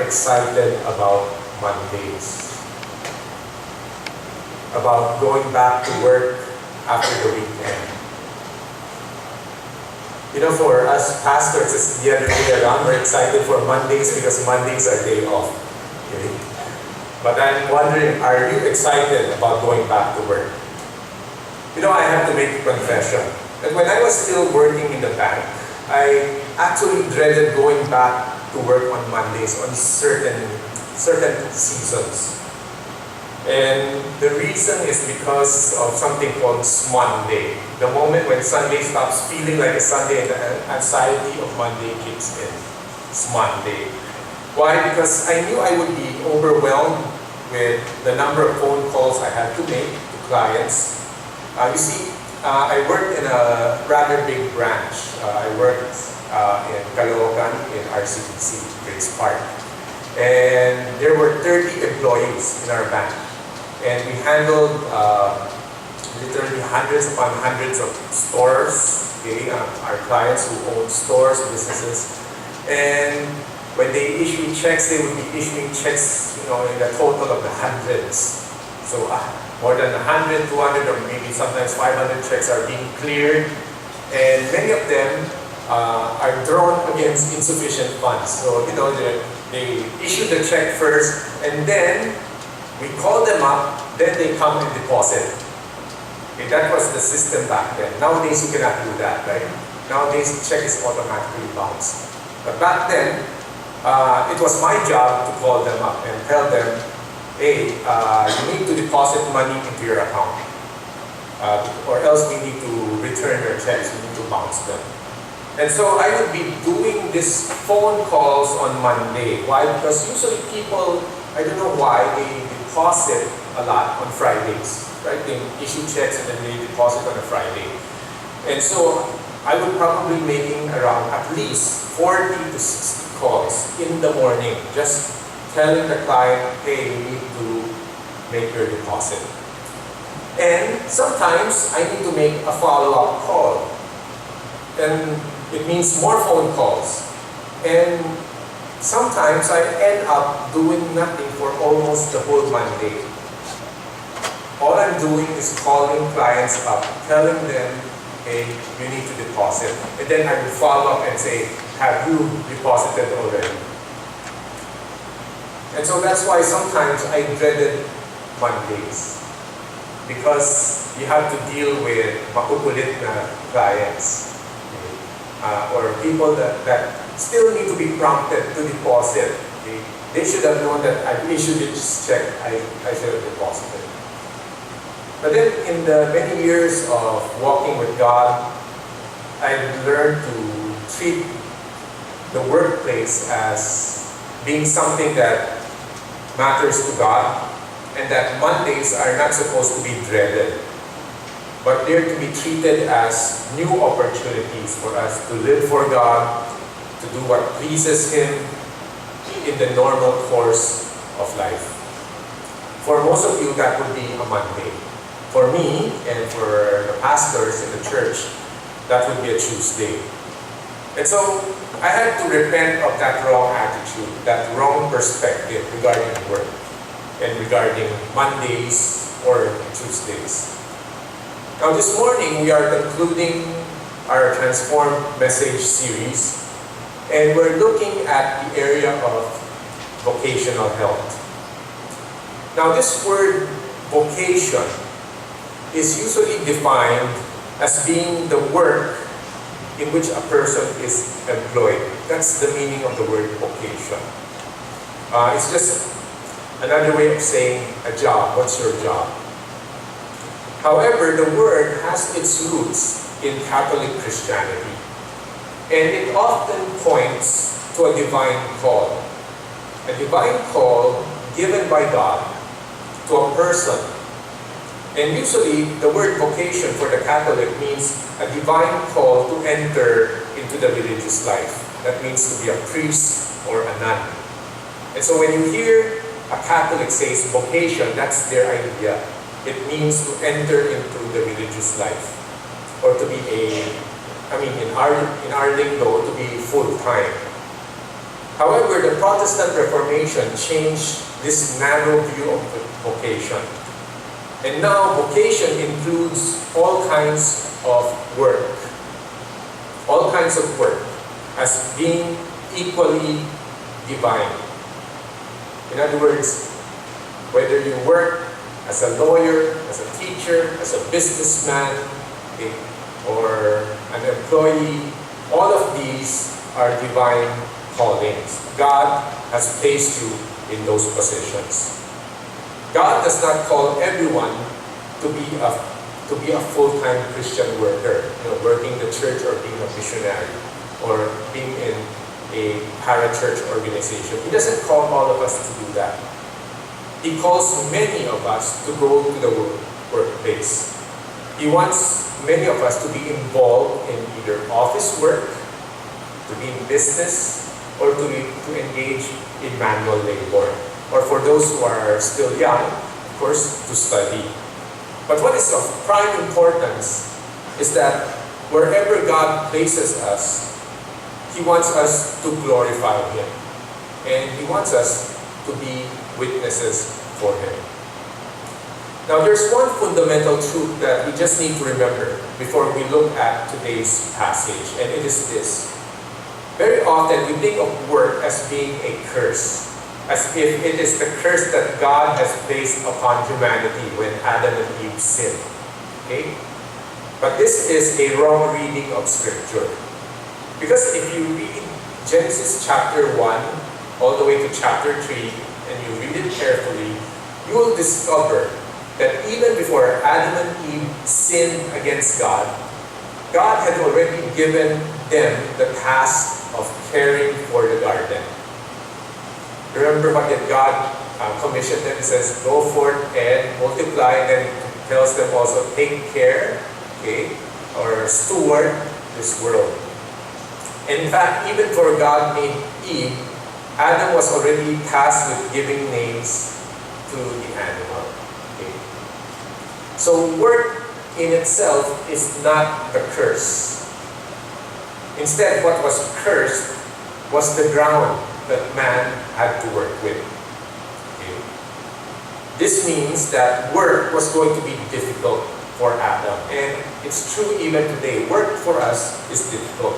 excited about Mondays? About going back to work after the weekend? You know, for us pastors, it's the other way around. We're excited for Mondays because Mondays are day off. Okay? But I'm wondering, are you excited about going back to work? You know, I have to make a confession. That when I was still working in the bank, I actually dreaded going back to work on Mondays on certain seasons. And the reason is because of something called SMONDAY. The moment when Sunday stops feeling like a Sunday and the anxiety of Monday kicks in. SMONDAY. Why? Because I knew I would be overwhelmed with the number of phone calls I had to make to clients. You see, I worked in a rather big branch. I worked in Caloocan in RCBC, Grace Park. And there were 30 employees in our bank. And we handled literally hundreds upon hundreds of stores, okay? Our clients who own stores, businesses. And when they issue checks, they would be issuing checks, in the total of the hundreds. So more than 100, 200, or maybe sometimes 500 checks are being cleared. And many of them are drawn against insufficient funds. So, they issue the check first, and then we call them up, then they come and deposit. Okay, that was the system back then. Nowadays, you cannot do that, right? Nowadays, the check is automatically bounced. But back then, it was my job to call them up and tell them, hey, you need to deposit money into your account. Or else we need to return your checks, we need to bounce them. And so I would be doing these phone calls on Monday. Why? Because usually people, I don't know why, they deposit a lot on Fridays. Right? They issue checks and then they deposit on a Friday. And so I would probably be making around at least 40 to 60 calls in the morning, just telling the client, hey, you need to make your deposit. And sometimes I need to make a follow-up call. And it means more phone calls. And sometimes I end up doing nothing for almost the whole Monday. All I'm doing is calling clients up, telling them, hey, you need to deposit. And then I will follow up and say, have you deposited already? And so that's why sometimes I dreaded Mondays. Because you have to deal with makukulit na clients. Or people that still need to be prompted to deposit. They should have known that I've issued this check, I should have deposited. But then in the many years of walking with God, I've learned to treat the workplace as being something that matters to God, and that Mondays are not supposed to be dreaded, but they're to be treated as new opportunities for us to live for God, to do what pleases Him in the normal course of life. For most of you, that would be a Monday. For me, and for the pastors in the church, that would be a Tuesday. And so, I had to repent of that wrong attitude, that wrong perspective regarding work, and regarding Mondays or Tuesdays. Now this morning, we are concluding our Transformed Message series, and we're looking at the area of vocational health. Now this word vocation is usually defined as being the work in which a person is employed. That's the meaning of the word vocation. It's just another way of saying a job. What's your job? However, the word has its roots in Catholic Christianity, and it often points to a divine call. A divine call given by God to a person. And usually, the word vocation for the Catholic means a divine call to enter into the religious life. That means to be a priest or a nun. And so when you hear a Catholic says vocation, that's their idea. It means to enter into the religious life. Or to be in our lingo, to be full-time. However, the Protestant Reformation changed this narrow view of vocation. And now vocation includes all kinds of work. All kinds of work as being equally divine. In other words, whether you work as a lawyer, as a teacher, as a businessman, okay, or an employee, all of these are divine callings. God has placed you in those positions. God does not call everyone to be a full-time Christian worker, working in the church or being a missionary or being in a parachurch organization. He doesn't call all of us to do that. He calls many of us to go to the workplace. He wants many of us to be involved in either office work, to be in business, or to engage in manual labor. Or for those who are still young, of course, to study. But what is of prime importance is that wherever God places us, He wants us to glorify Him. And He wants us to be witnesses for Him. Now there's one fundamental truth that we just need to remember before we look at today's passage, and it is this. Very often we think of work as being a curse, as if it is the curse that God has placed upon humanity when Adam and Eve sinned. Okay? But this is a wrong reading of Scripture. Because if you read Genesis chapter 1 all the way to chapter 3, and you read it carefully, you will discover that even before Adam and Eve sinned against God, God had already given them the task of caring for the garden. Remember what did God commission them? He says, go forth and multiply, and then tells them also, take care, okay, or steward this world. In fact, even before God made Eve, Adam was already tasked with giving names to the animal. Okay? So work in itself is not the curse. Instead, what was cursed was the ground that man had to work with. Okay? This means that work was going to be difficult for Adam. And it's true even today. Work for us is difficult.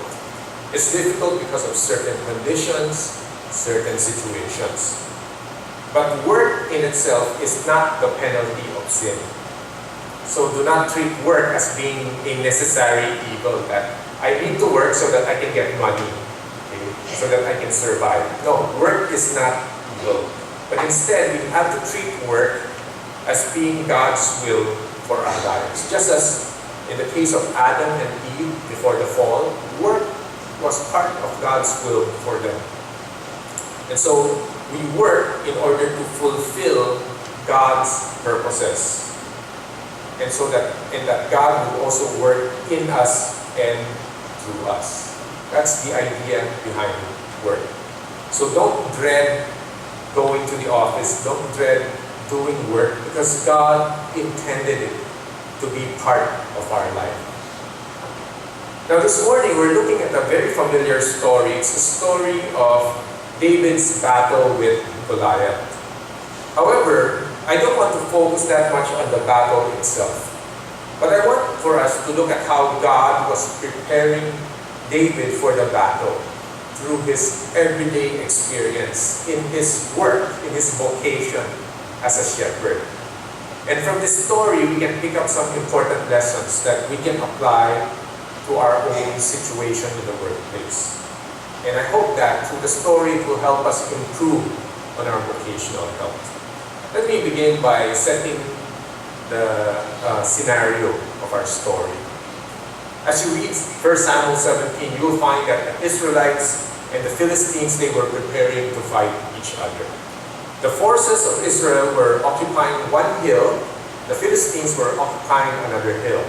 It's difficult because of certain conditions, certain situations. But work in itself is not the penalty of sin. So do not treat work as being a necessary evil, that I need to work so that I can get money, okay, so that I can survive. No, work is not evil. But instead, we have to treat work as being God's will for our lives. Just as in the case of Adam and Eve before the fall, work was part of God's will for them. And so we work in order to fulfill God's purposes. And so that God will also work in us and through us. That's the idea behind work. So don't dread going to the office. Don't dread doing work, because God intended it to be part of our life. Now this morning we're looking at a very familiar story. It's the story of David's battle with Goliath. However, I don't want to focus that much on the battle itself. But I want for us to look at how God was preparing David for the battle through his everyday experience, in his work, in his vocation as a shepherd. And from this story, we can pick up some important lessons that we can apply to our own situation in the workplace. And I hope that through the story, it will help us improve on our vocational health. Let me begin by setting the scenario of our story. As you read 1 Samuel 17, you will find that the Israelites and the Philistines, they were preparing to fight each other. The forces of Israel were occupying one hill, the Philistines were occupying another hill.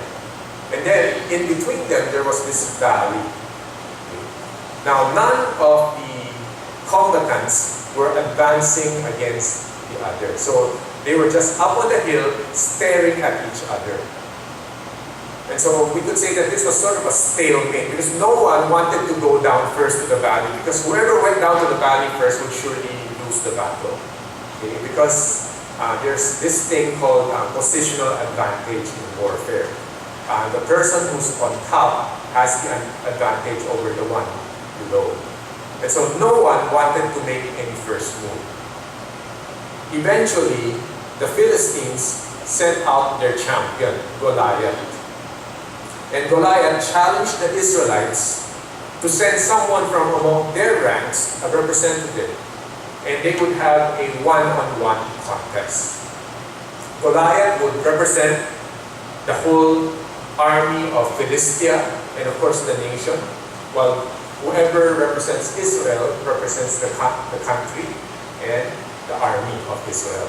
And then, in between them, there was this valley. Now, none of the combatants were advancing against the other. So, they were just up on the hill, staring at each other. And so we could say that this was sort of a stalemate because no one wanted to go down first to the valley, because whoever went down to the valley first would surely lose the battle. Okay? Because there's this thing called positional advantage in warfare. The person who's on top has the advantage over the one below. And so no one wanted to make any first move. Eventually, the Philistines sent out their champion, Goliath. And Goliath challenged the Israelites to send someone from among their ranks, a representative, and they would have a one-on-one contest. Goliath would represent the whole army of Philistia and of course the nation, while whoever represents Israel represents the country and the army of Israel.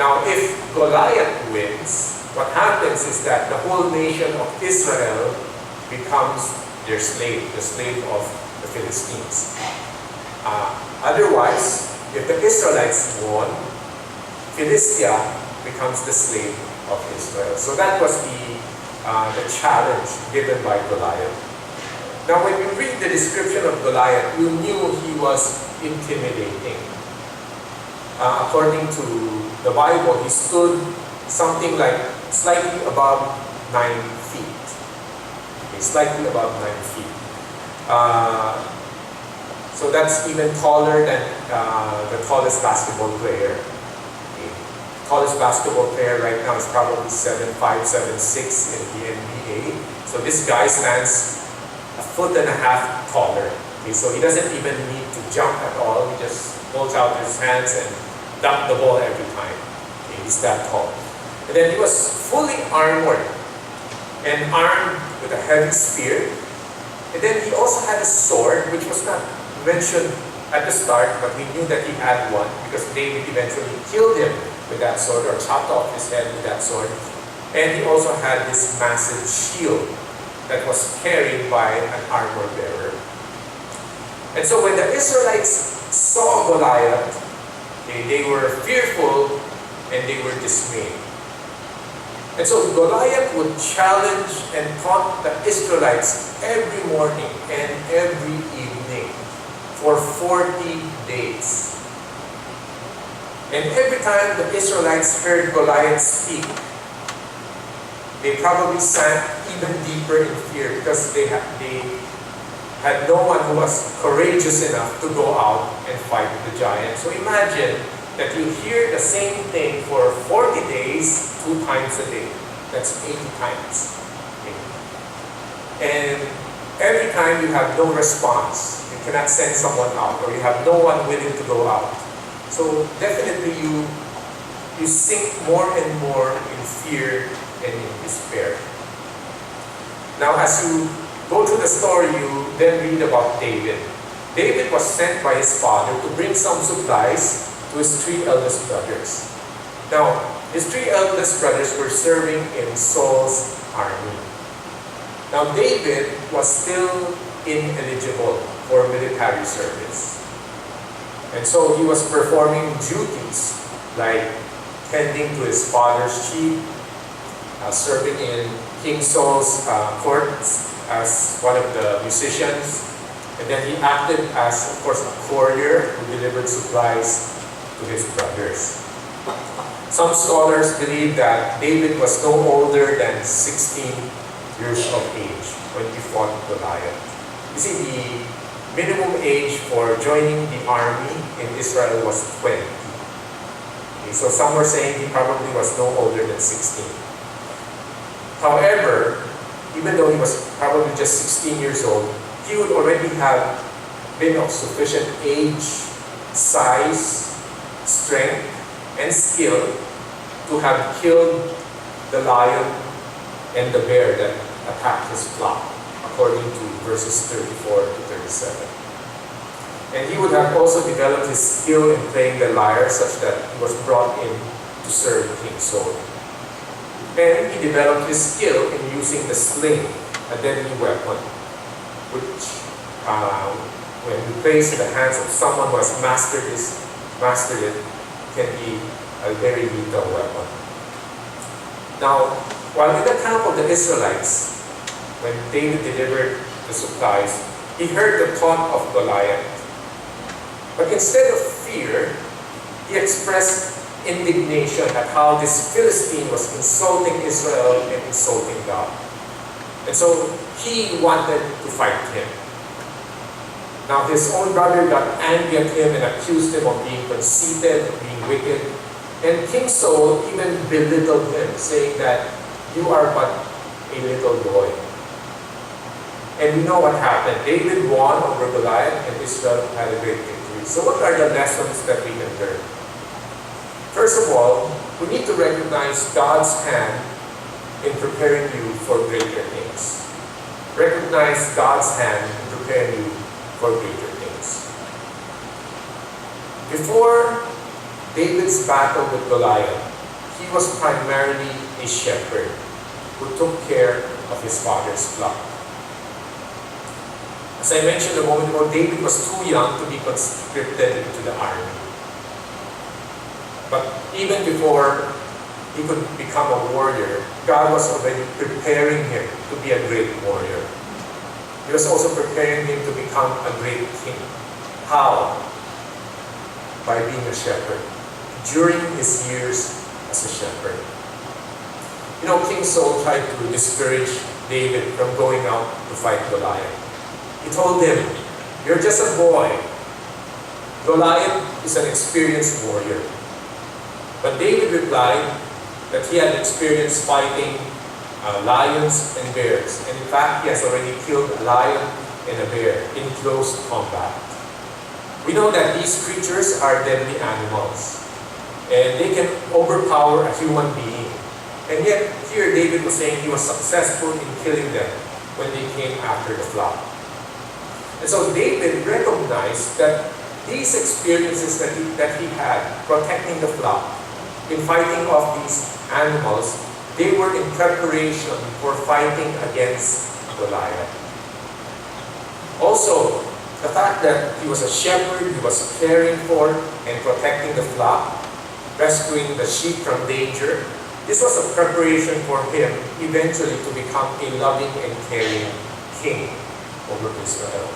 Now, if Goliath wins, what happens is that the whole nation of Israel becomes their slave, the slave of the Philistines. Otherwise, if the Israelites won, Philistia becomes the slave of Israel. So that was the challenge given by Goliath. Now, when you read the description of Goliath, you knew he was intimidating. According to the Bible, he stood something like slightly above 9 feet. Okay, slightly above 9 feet. So that's even taller than the tallest basketball player. Okay. Tallest basketball player right now is probably 7'5", 7'6" in the NBA. So this guy stands 1.5 feet taller. Okay, so he doesn't even need to jump at all. He just holds out his hands and dunk the ball every time. Okay, he's that tall. And then he was fully armored and armed with a heavy spear. And then he also had a sword, which was not mentioned at the start, but we knew that he had one because David eventually killed him with that sword, or chopped off his head with that sword. And he also had this massive shield that was carried by an armor bearer. And so when the Israelites saw Goliath, they were fearful and they were dismayed. And so Goliath would challenge and taunt the Israelites every morning and every evening for 40 days. And every time the Israelites heard Goliath speak, they probably sank even deeper in fear because they had no one who was courageous enough to go out and fight the giant. So imagine that you hear the same thing for 40 days, 2 times a day. That's 80 times. Okay. And every time you have no response, you cannot send someone out, or you have no one willing to go out. So definitely you sink more and more in fear and in despair. Now as you go through the story, you then read about David. David was sent by his father to bring some supplies to his 3 eldest brothers. Now, his 3 eldest brothers were serving in Saul's army. Now, David was still ineligible for military service. And so he was performing duties like tending to his father's sheep, serving in King Saul's court as one of the musicians. And then he acted as, of course, a courier who delivered supplies to his brothers. Some scholars believe that David was no older than 16 years of age when he fought Goliath. You see, the minimum age for joining the army in Israel was 20. Okay, so some were saying he probably was no older than 16. However, even though he was probably just 16 years old, he would already have been of sufficient age, size, strength, and skill to have killed the lion and the bear that attacked his flock, according to verses 34 to 37. And he would have also developed his skill in playing the lyre such that he was brought in to serve King Saul. And he developed his skill in using the sling, a deadly weapon, which when he placed in the hands of someone who has mastered it, can be a very lethal weapon. Now, while in the camp of the Israelites, when David delivered the supplies, he heard the taunt of Goliath. But instead of fear, he expressed indignation at how this Philistine was insulting Israel and insulting God. And so he wanted to fight him. Now his own brother got angry at him and accused him of being conceited, of being wicked. And King Saul even belittled him, saying that you are but a little boy. And we know what happened. David won over Goliath and Israel had a great victory. So what are the lessons that we can learn? First of all, we need to recognize God's hand in preparing you for greater things. Recognize God's hand in preparing you for greater things. Before David's battle with Goliath, he was primarily a shepherd who took care of his father's flock. As I mentioned a moment ago, David was too young to be conscripted into the army. But even before he could become a warrior, God was already preparing him to be a great warrior. He was also preparing him to become a great king. How? By being a shepherd. During his years as a shepherd. You know, King Saul tried to discourage David from going out to fight Goliath. He told him, "You're just a boy. Goliath is an experienced warrior." But David replied that he had experience fighting lions and bears. And in fact, he has already killed a lion and a bear in close combat. We know that these creatures are deadly animals. And they can overpower a human being. And yet, here David was saying he was successful in killing them when they came after the flock. And so David recognized that these experiences that he had protecting the flock, in fighting off these animals, they were in preparation for fighting against Goliath. Also, the fact that he was a shepherd, he was caring for and protecting the flock, rescuing the sheep from danger, this was a preparation for him eventually to become a loving and caring king over Israel.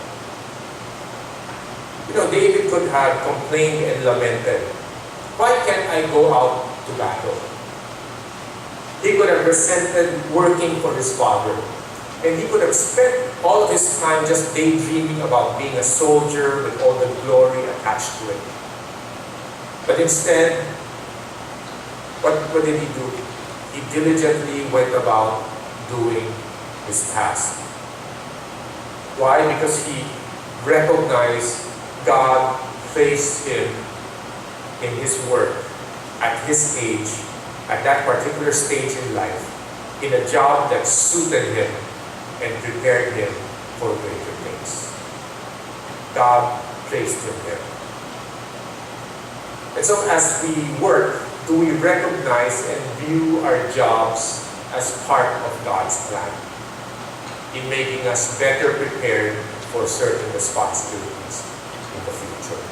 You know, David could have complained and lamented, "Why can't I go out to battle?" He could have resented working for his father. And he could have spent all of his time just daydreaming about being a soldier with all the glory attached to it. But instead, what did he do? He diligently went about doing his task. Why? Because he recognized God placed him in his work at his age, at that particular stage in life, in a job that suited him and prepared him for greater things. God placed him there. And so as we work, do we recognize and view our jobs as part of God's plan in making us better prepared for certain responsibilities in the future?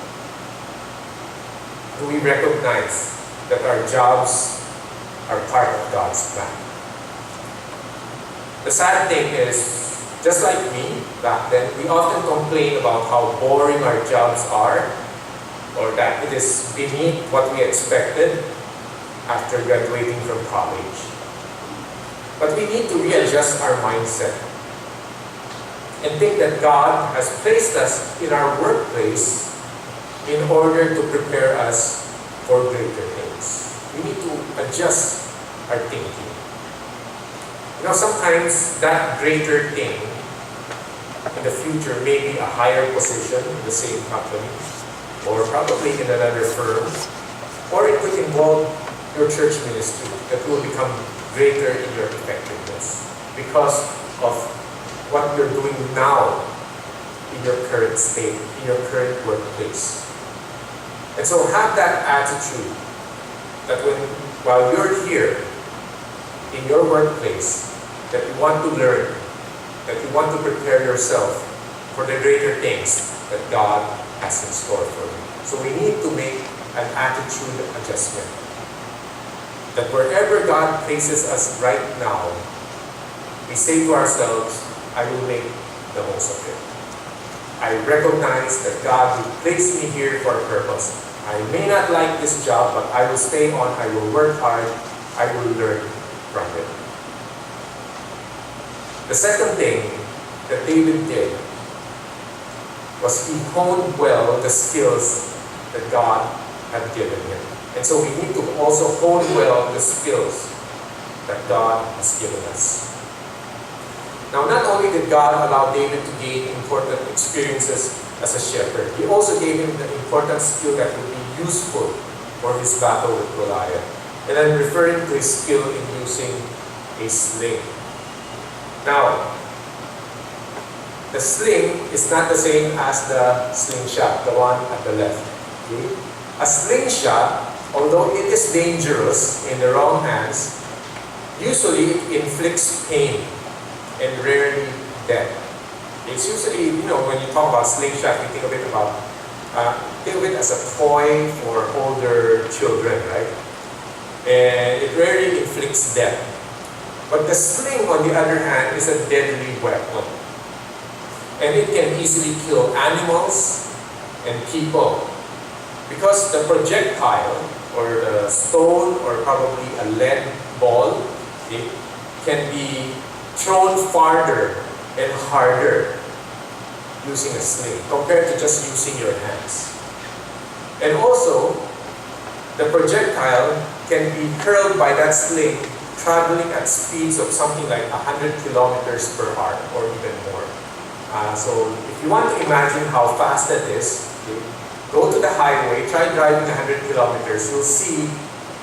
Do we recognize that our jobs are part of God's plan? The sad thing is, just like me back then, we often complain about how boring our jobs are, or that it is beneath what we expected after graduating from college. But we need to readjust our mindset and think that God has placed us in our workplace in order to prepare us for greater things. We need to adjust our thinking. You know, sometimes that greater thing in the future may be a higher position in the same company, or probably in another firm, or it could involve your church ministry that will become greater in your effectiveness because of what you're doing now in your current state, in your current workplace. And so have that attitude that while you're here in your workplace, that you want to learn, that you want to prepare yourself for the greater things that God has in store for you. So we need to make an attitude adjustment. that wherever God places us right now, we say to ourselves, I will make the most of it. I recognize that God will place me here for a purpose. I may not like this job, but I will stay on, I will work hard, I will learn from it. The second thing that David did was he honed well the skills that God had given him. And so we need to also hone well the skills that God has given us. Now, not only did God allow David to gain important experiences as a shepherd, he also gave him the important skill that would be useful for his battle with Goliath. And I'm referring to his skill in using a sling. Now, the sling is not the same as the slingshot, the one at the left. Okay? A slingshot, although it is dangerous in the wrong hands, usually it inflicts pain and rarely death. It's usually, when you talk about slingshot, you think of it as a toy for older children, right? And it rarely inflicts death. But the sling, on the other hand, is a deadly weapon. And it can easily kill animals and people. Because the projectile, or the stone, or probably a lead ball, it can be thrown farther and harder using a sling compared to just using your hands. And also, the projectile can be hurled by that sling traveling at speeds of something like 100 kilometers per hour or even more. So if you want to imagine how fast that is, okay, go to the highway, try driving 100 kilometers, you'll see,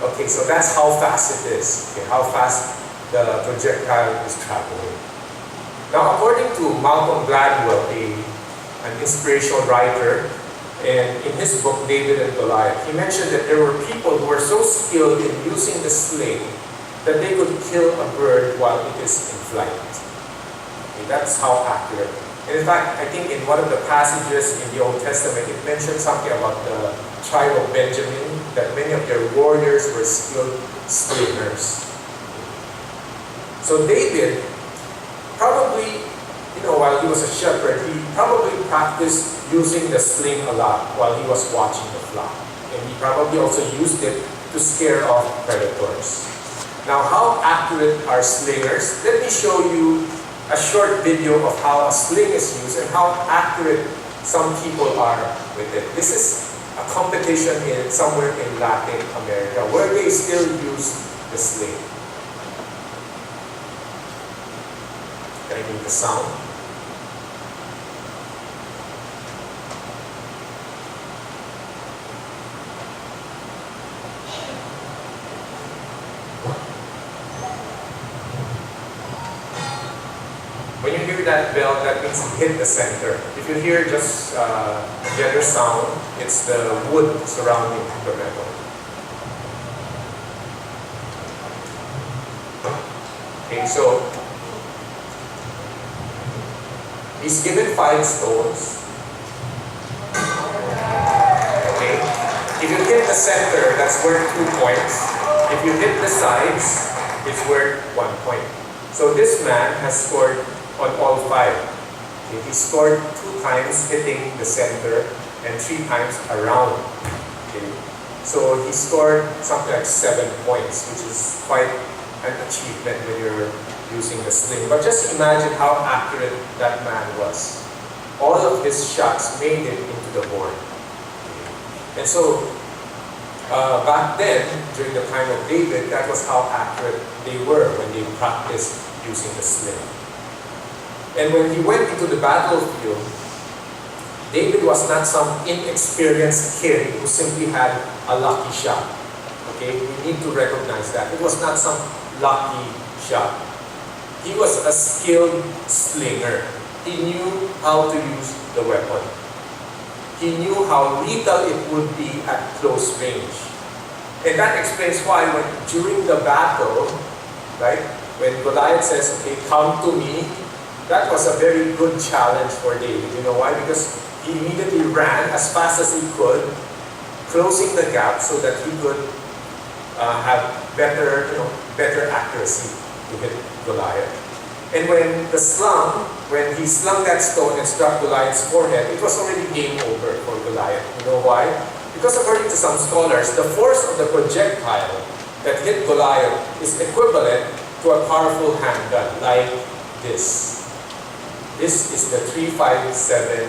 okay, so that's how fast it is, okay, how fast the projectile is traveling. Now, according to Malcolm Gladwell, an inspirational writer, and in his book, David and Goliath, he mentioned that there were people who were so skilled in using the sling that they could kill a bird while it is in flight. Okay, that's how accurate. And in fact, I think in one of the passages in the Old Testament, it mentioned something about the tribe of Benjamin, that many of their warriors were skilled slingers. So David, probably, while he was a shepherd, he probably practiced using the sling a lot while he was watching the flock. And he probably also used it to scare off predators. Now, how accurate are slingers? Let me show you a short video of how a sling is used and how accurate some people are with it. This is a competition somewhere in Latin America where they still use the sling. Can I make the sound? When you hear that bell, that means you hit the center. If you hear just the other sound, it's the wood surrounding the metal. Okay, so he's given 5 stones. Okay, if you hit the center, that's worth 2 points. If you hit the sides, it's worth 1 point. So this man has scored on all 5. Okay, he scored 2 times hitting the center and 3 times around. Okay, so he scored something like 7 points, which is quite an achievement when you're using the sling. But just imagine how accurate that man was. All of his shots made it into the board. Okay. And so back then, during the time of David, that was how accurate they were when they practiced using the sling. And when he went into the battlefield, David was not some inexperienced kid who simply had a lucky shot. Okay, we need to recognize that. It was not some lucky shot. He was a skilled slinger. He knew how to use the weapon. He knew how lethal it would be at close range. And that explains why during the battle, right, when Goliath says, okay, come to me, that was a very good challenge for David. You know why? Because he immediately ran as fast as he could, closing the gap so that he could have better accuracy to hit Goliath. And when he slung that stone and struck Goliath's forehead, it was already game over for Goliath. You know why? Because according to some scholars, the force of the projectile that hit Goliath is equivalent to a powerful handgun like this. This is the 357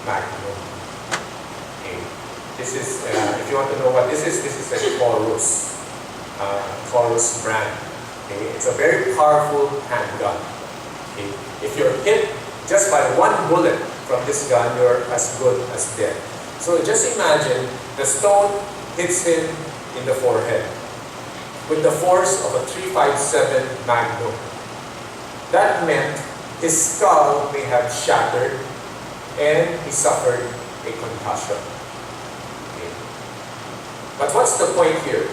Magnum. Okay. This is, if you want to know what this is a Taurus brand. Okay. It's a very powerful handgun. Okay. If you're hit just by one bullet from this gun, you're as good as dead. So just imagine the stone hits him in the forehead with the force of a 357 Magnum. That meant his skull may have shattered and he suffered a concussion. Okay. But what's the point here?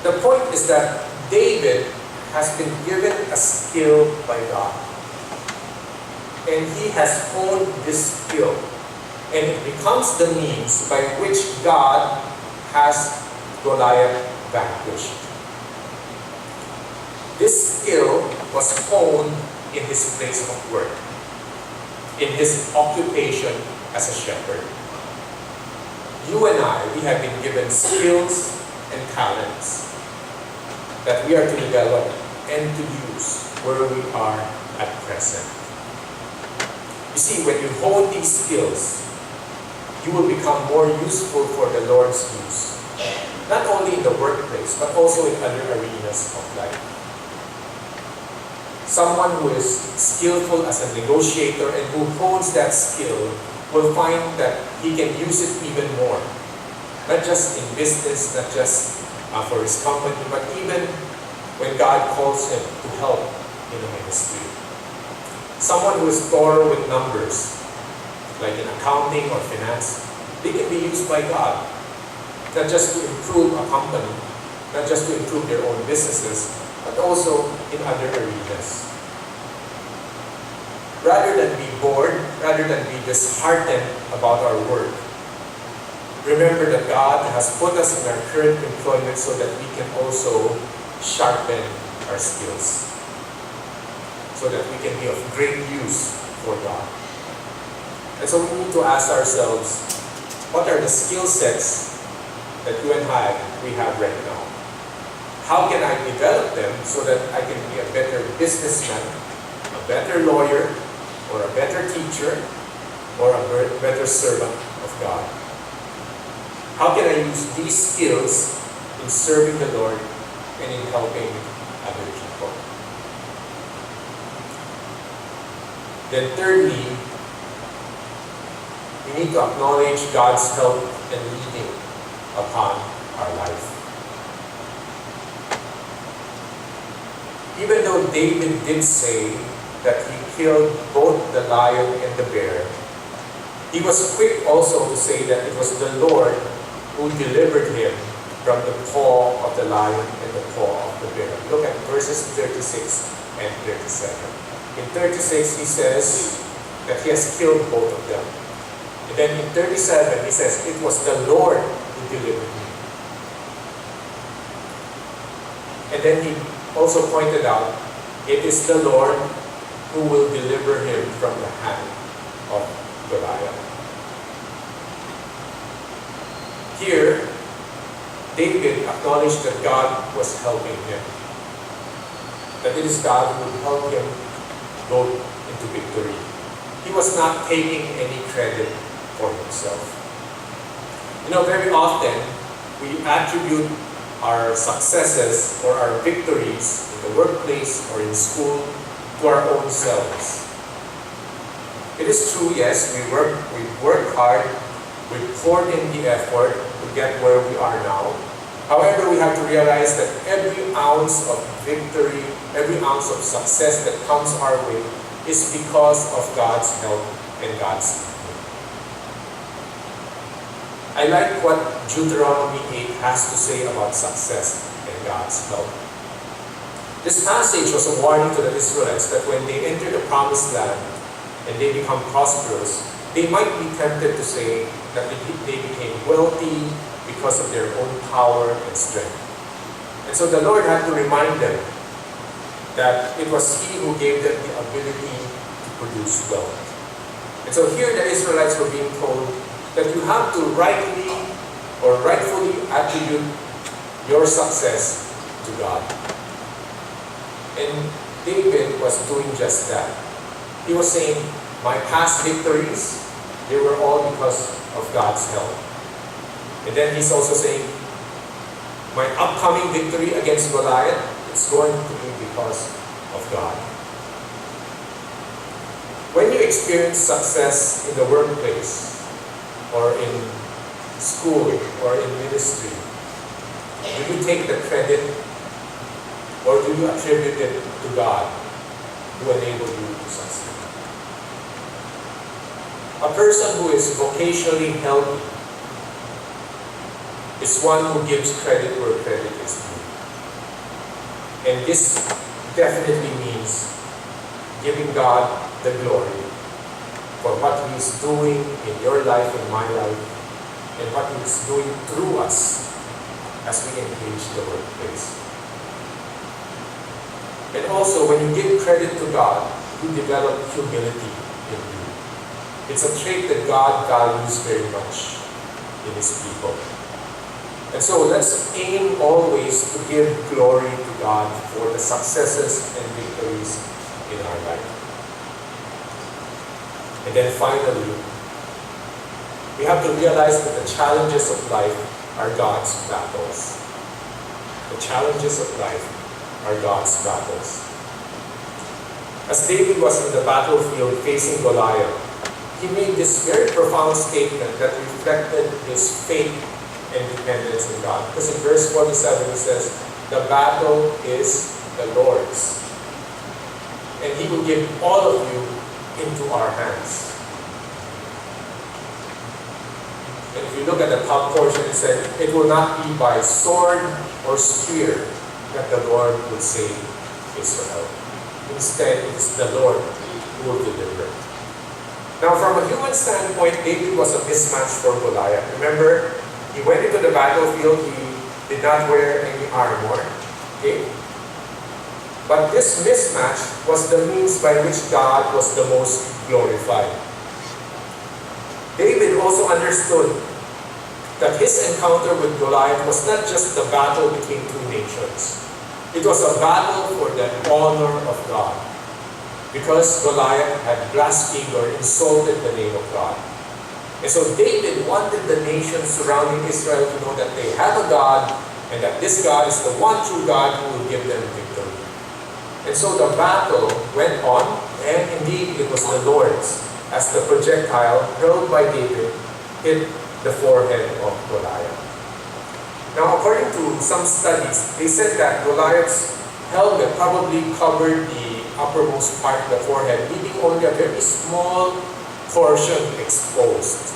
The point is that David has been given a skill by God. And he has honed this skill. And it becomes the means by which God has Goliath vanquished. This skill was honed in his place of work, in his occupation as a shepherd. You and I, we have been given skills and talents that we are to develop and to use where we are at present. You see, when you hone these skills, you will become more useful for the Lord's use, not only in the workplace, but also in other arenas of life. Someone who is skillful as a negotiator and who hones that skill will find that he can use it even more. Not just in business, not just for his company, but even when God calls him to help in the ministry. Someone who is thorough with numbers, like in accounting or finance, they can be used by God, not just to improve a company, not just to improve their own businesses, but also in other arenas. Rather than be bored, rather than be disheartened about our work, remember that God has put us in our current employment so that we can also sharpen our skills, so that we can be of great use for God. And so we need to ask ourselves, what are the skill sets that you and we have right now? How can I develop them so that I can be a better businessman, a better lawyer, or a better teacher, or a better servant of God? How can I use these skills in serving the Lord and in helping other people? Then thirdly, we need to acknowledge God's help and leading upon our life. Even though David did say that he killed both the lion and the bear, he was quick also to say that it was the Lord who delivered him from the paw of the lion and the paw of the bear. Look at verses 36 and 37. In 36, he says that he has killed both of them. And then in 37, he says, it was the Lord who delivered me. And then he also pointed out, it is the Lord who will deliver him from the hand of Goliath. Here, David acknowledged that God was helping him. That it is God who would help him go into victory. He was not taking any credit for himself. You know, very often, we attribute our successes or our victories in the workplace or in school to our own selves. It is true, yes, we work hard, we poured in the effort to get where we are now. However, we have to realize that every ounce of victory, every ounce of success that comes our way is because of God's help and God's leading. I like what Deuteronomy 8 has to say about success and God's help. This passage was a warning to the Israelites that when they enter the promised land and they become prosperous, they might be tempted to say that they became wealthy because of their own power and strength. And so the Lord had to remind them that it was He who gave them the ability to produce wealth. And so here the Israelites were being told that you have to rightfully attribute your success to God. And David was doing just that. He was saying, my past victories, they were all because of God's help. And then he's also saying, my upcoming victory against Goliath, it's going to be because of God. When you experience success in the workplace, or in school, or in ministry, do you take the credit, or do you attribute it to God who enabled you to succeed? A person who is vocationally healthy is one who gives credit where credit is due. And this definitely means giving God the glory for what He is doing in your life, in my life, and what He is doing through us as we engage the workplace. And also, when you give credit to God, you develop humility in you. It's a trait that God values very much in His people. And so let's aim always to give glory to God for the successes and victories in our life. And then finally, we have to realize that the challenges of life are God's battles. The challenges of life are God's battles. As David was in the battlefield facing Goliath, he made this very profound statement that reflected his faith and dependence on God. Because in verse 47 he says, the battle is the Lord's, and He will give all of you into our hands. And if you look at the top portion, it said, it will not be by sword or spear that the Lord will save Israel. Instead, it is the Lord who will deliver. Now, from a human standpoint, David was a mismatch for Goliath. Remember, he went into the battlefield, he did not wear any armor. Okay? But this mismatch was the means by which God was the most glorified. David also understood that his encounter with Goliath was not just the battle between two nations. It was a battle for the honor of God, because Goliath had blasphemed or insulted the name of God. And so David wanted the nations surrounding Israel to know that they have a God, and that this God is the one true God who will give them victory. And so the battle went on, and indeed it was the Lord's, as the projectile hurled by David hit the forehead of Goliath. Now, according to some studies, they said that Goliath's helmet probably covered the uppermost part of the forehead, leaving only a very small portion exposed.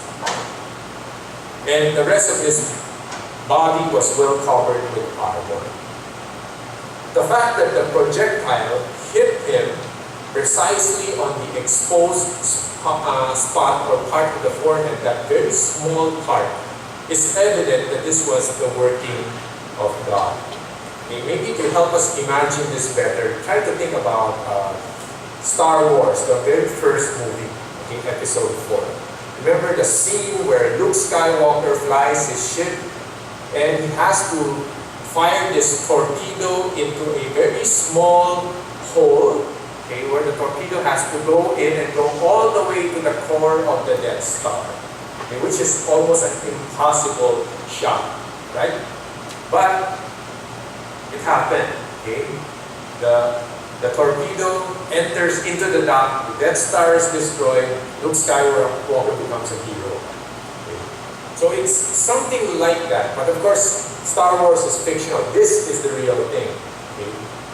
And the rest of his body was well covered with armor. The fact that the projectile hit him precisely on the exposed spot or part of the forehead, that very small part, is evident that this was the working of God. Okay, maybe to help us imagine this better, try to think about Star Wars, the very first movie, okay, episode 4. Remember the scene where Luke Skywalker flies his ship and he has to fire this torpedo into a very small hole, okay, where the torpedo has to go in and go all the way to the core of the Death Star, okay, which is almost an impossible shot, right? But it happened, okay? The torpedo enters into the dock, the Death Star is destroyed, Luke Skywalker becomes a hero. Okay? So it's something like that, but of course, Star Wars is fictional. This is the real thing. Okay?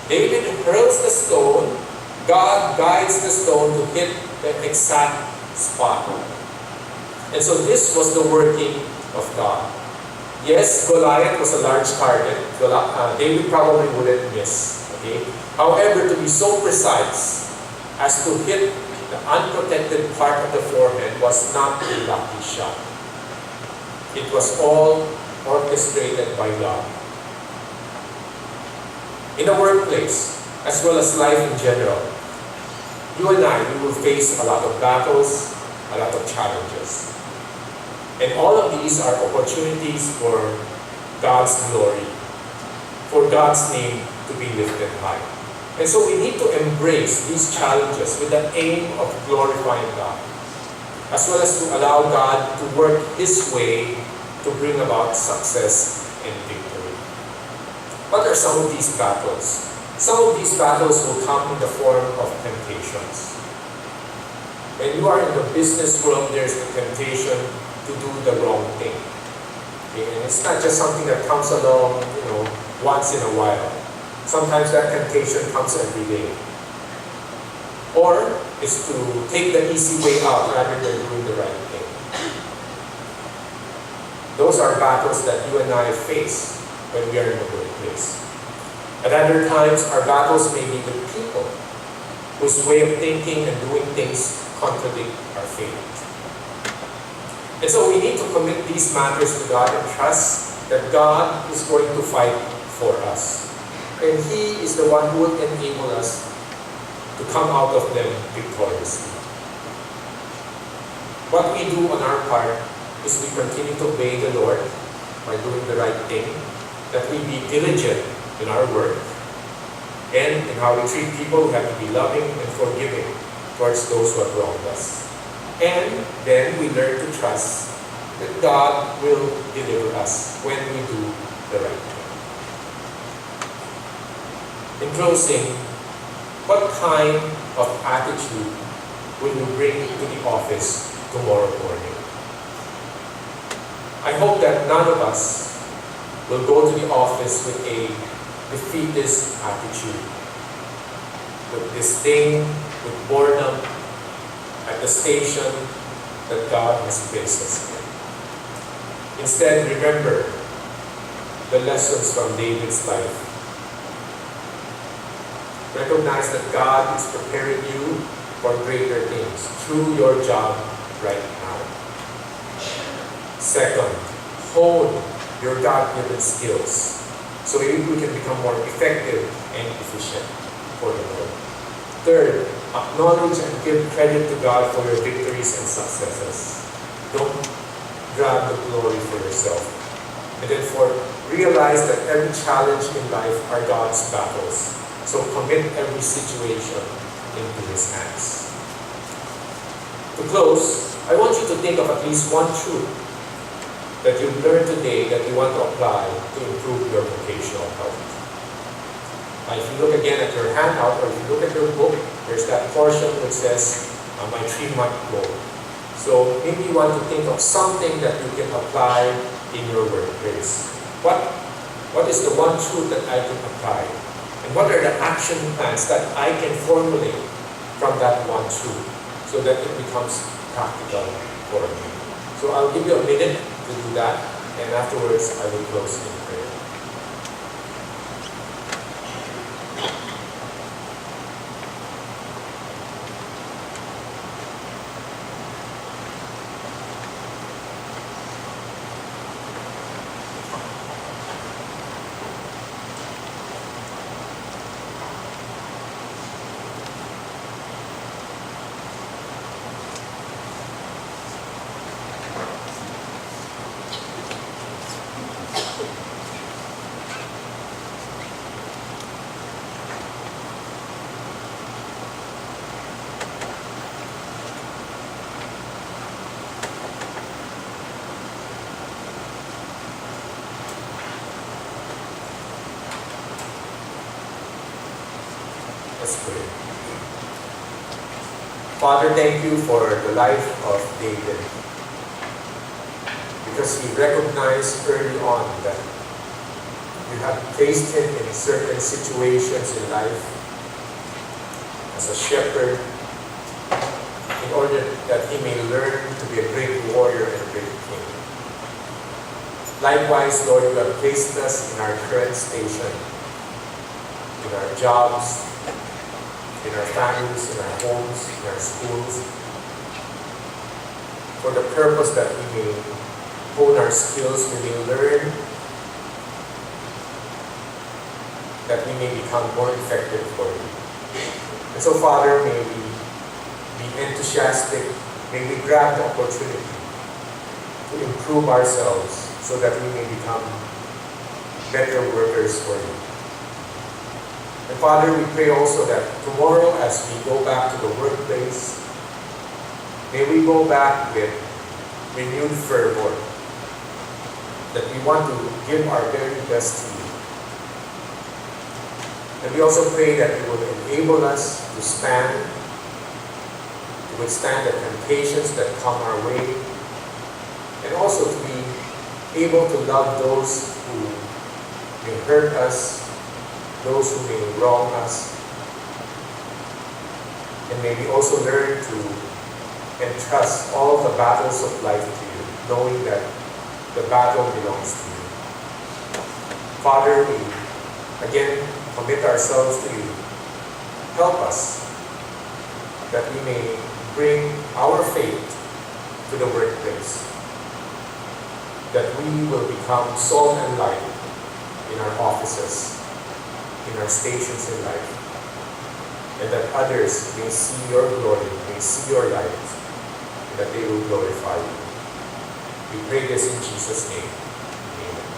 David hurls the stone, God guides the stone to hit the exact spot. And so this was the working of God. Yes, Goliath was a large target. David probably wouldn't miss. Okay? However, to be so precise as to hit the unprotected part of the forehead was not a lucky shot. It was all orchestrated by God. In the workplace, as well as life in general, you and I, we will face a lot of battles, a lot of challenges. And all of these are opportunities for God's glory, for God's name to be lifted high. And so we need to embrace these challenges with the aim of glorifying God, as well as to allow God to work His way to bring about success and victory. What are some of these battles? Some of these battles will come in the form of temptations. When you are in the business world, there's the temptation to do the wrong thing. Okay? And it's not just something that comes along, once in a while. Sometimes that temptation comes every day. Or is to take the easy way out rather than doing the right thing. Those are battles that you and I face when we are in the workplace. At other times, our battles may be with people whose way of thinking and doing things contradict our faith. And so we need to commit these matters to God and trust that God is going to fight for us. And He is the one who will enable us to come out of them victoriously. What we do on our part is we continue to obey the Lord by doing the right thing, that we be diligent in our work, and in how we treat people. We have to be loving and forgiving towards those who have wronged us. And then we learn to trust that God will deliver us when we do the right thing. In closing, what kind of attitude will you bring to the office tomorrow morning? I hope that none of us will go to the office with a defeatist attitude, with disdain, with boredom at the station that God has placed us in. Instead, remember the lessons from David's life. Recognize that God is preparing you for greater things through your job right now. Second, hone your God-given skills so you can become more effective and efficient for the Lord. Third, acknowledge and give credit to God for your victories and successes. Don't grab the glory for yourself. And then fourth, realize that every challenge in life are God's battles. So commit every situation into His hands. To close, I want you to think of at least one truth that you've learned today that you want to apply to improve your vocational health. If you look again at your handout, or if you look at your book, there's that portion that says, my 3-month goal. So maybe you want to think of something that you can apply in your workplace. What is the one truth that I can apply? And what are the action plans that I can formulate from that one truth so that it becomes practical for me? So I'll give you a minute to do that, and afterwards I will close in prayer. Let's pray. Father, thank you for the life of David, because he recognized early on that you have placed him in certain situations in life as a shepherd in order that he may learn to be a great warrior and a great king. Likewise, Lord, you have placed us in our current station, in our jobs, in our families, in our homes, in our schools, for the purpose that we may hone our skills, we may learn, that we may become more effective for you. And so, Father, may we be enthusiastic, may we grab the opportunity to improve ourselves so that we may become better workers for you. And Father, we pray also that tomorrow as we go back to the workplace, may we go back with renewed fervor, that we want to give our very best to you. And we also pray that you will enable us to stand, to withstand the temptations that come our way, and also to be able to love those who may hurt us, those who may wrong us, and may we also learn to entrust all the battles of life to you, knowing that the battle belongs to you. Father, we again commit ourselves to you. Help us that we may bring our faith to the workplace, that we will become salt and light in our offices, in our stations in life, and that others may see your glory, may see your light, and that they will glorify you. We pray this in Jesus' name. Amen.